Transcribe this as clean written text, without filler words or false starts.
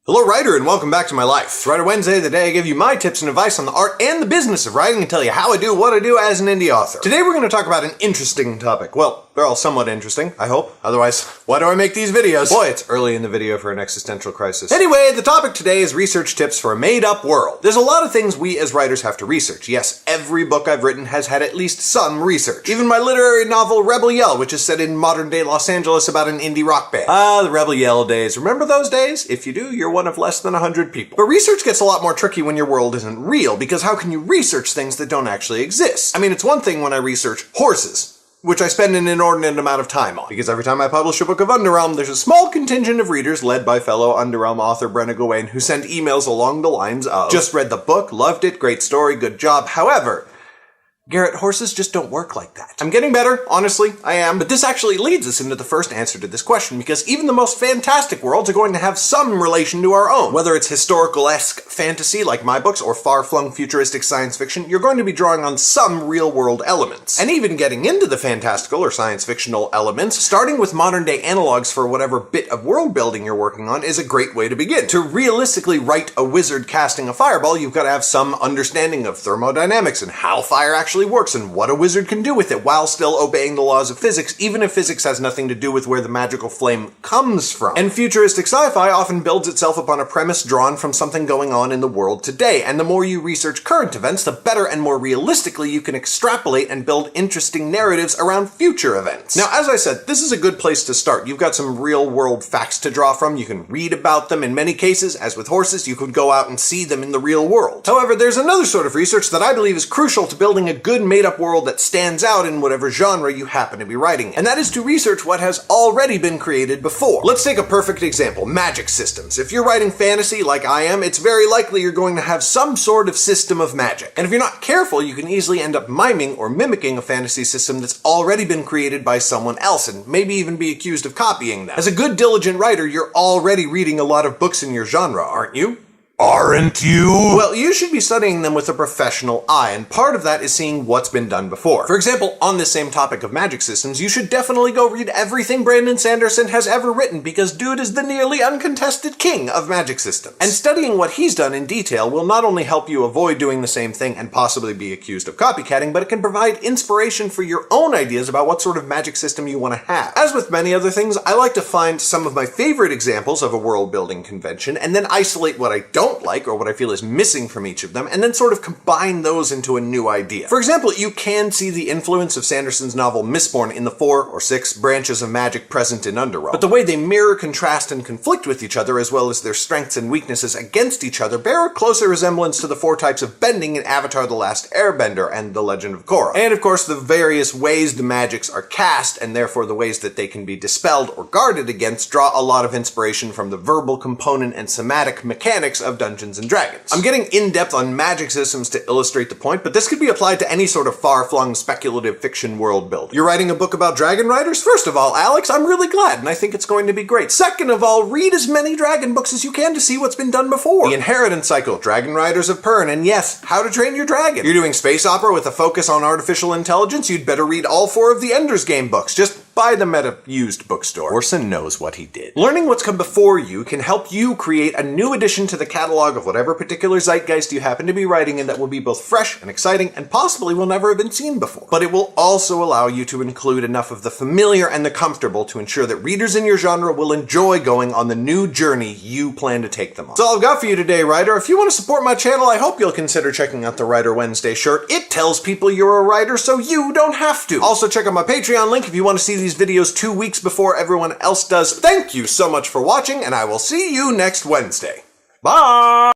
Hello writer, and welcome back to my life. It's Writer Wednesday, the day I give you my tips and advice on the art and the business of writing and tell you how I do what I do as an indie author. Today we're going to talk about an interesting topic. Well, they're all somewhat interesting, I hope. Otherwise, why do I make these videos? Boy, it's early in the video for an existential crisis. Anyway, the topic today is research tips for a made-up world. There's a lot of things we as writers have to research. Yes, every book I've written has had at least some research. Even my literary novel Rebel Yell, which is set in modern-day Los Angeles about an indie rock band. The Rebel Yell days. Remember those days? If you do, you're one of less than 100 people. But research gets a lot more tricky when your world isn't real, because how can you research things that don't actually exist? I mean, it's one thing when I research horses, which I spend an inordinate amount of time on, because every time I publish a book of Underrealm, there's a small contingent of readers, led by fellow Underrealm author Brenna Gawain, who send emails along the lines of, "Just read the book, loved it, great story, good job. However, Garrett, horses just don't work like that." I'm getting better, honestly, I am, but this actually leads us into the first answer to this question, because even the most fantastic worlds are going to have some relation to our own. Whether it's historical-esque fantasy, like my books, or far-flung futuristic science fiction, you're going to be drawing on some real-world elements. And even getting into the fantastical or science-fictional elements, starting with modern-day analogs for whatever bit of world-building you're working on is a great way to begin. To realistically write a wizard casting a fireball, you've got to have some understanding of thermodynamics and how fire actually works and what a wizard can do with it while still obeying the laws of physics, even if physics has nothing to do with where the magical flame comes from. And futuristic sci-fi often builds itself upon a premise drawn from something going on in the world today, and the more you research current events, the better and more realistically you can extrapolate and build interesting narratives around future events. Now, as I said, this is a good place to start. You've got some real-world facts to draw from, you can read about them. In many cases, as with horses, you could go out and see them in the real world. However, there's another sort of research that I believe is crucial to building a good made-up world that stands out in whatever genre you happen to be writing in. And that is to research what has already been created before. Let's take a perfect example, magic systems. If you're writing fantasy like I am, it's very likely you're going to have some sort of system of magic. And if you're not careful, you can easily end up miming or mimicking a fantasy system that's already been created by someone else, and maybe even be accused of copying them. As a good diligent writer, you're already reading a lot of books in your genre, aren't you? Aren't you? Well, you should be studying them with a professional eye, and part of that is seeing what's been done before. For example, on this same topic of magic systems, you should definitely go read everything Brandon Sanderson has ever written, because dude is the nearly uncontested king of magic systems. And studying what he's done in detail will not only help you avoid doing the same thing and possibly be accused of copycatting, but it can provide inspiration for your own ideas about what sort of magic system you want to have. As with many other things, I like to find some of my favorite examples of a world-building convention, and then isolate what I don't like, or what I feel is missing from each of them, and then sort of combine those into a new idea. For example, you can see the influence of Sanderson's novel Mistborn in the 4 or 6 branches of magic present in Underrealm. But the way they mirror, contrast, and conflict with each other, as well as their strengths and weaknesses against each other, bear a closer resemblance to the 4 types of bending in Avatar: The Last Airbender and The Legend of Korra. And of course, the various ways the magics are cast, and therefore the ways that they can be dispelled or guarded against, draw a lot of inspiration from the verbal component and somatic mechanics of Dungeons & Dragons. I'm getting in-depth on magic systems to illustrate the point, but this could be applied to any sort of far-flung speculative fiction world building. You're writing a book about dragon riders? First of all, Alex, I'm really glad, and I think it's going to be great. Second of all, read as many dragon books as you can to see what's been done before. The Inheritance Cycle, Dragon Riders of Pern, and yes, How to Train Your Dragon. You're doing space opera with a focus on artificial intelligence? You'd better read all 4 of the Ender's Game books. Just buy them at a used bookstore. Orson knows what he did. Learning what's come before you can help you create a new addition to the catalog of whatever particular zeitgeist you happen to be writing in that will be both fresh and exciting and possibly will never have been seen before. But it will also allow you to include enough of the familiar and the comfortable to ensure that readers in your genre will enjoy going on the new journey you plan to take them on. That's all I've got for you today, writer. If you want to support my channel, I hope you'll consider checking out the Writer Wednesday shirt. It tells people you're a writer so you don't have to. Also, check out my Patreon link if you want to see these videos 2 weeks before everyone else does. Thank you so much for watching, and I will see you next Wednesday. Bye!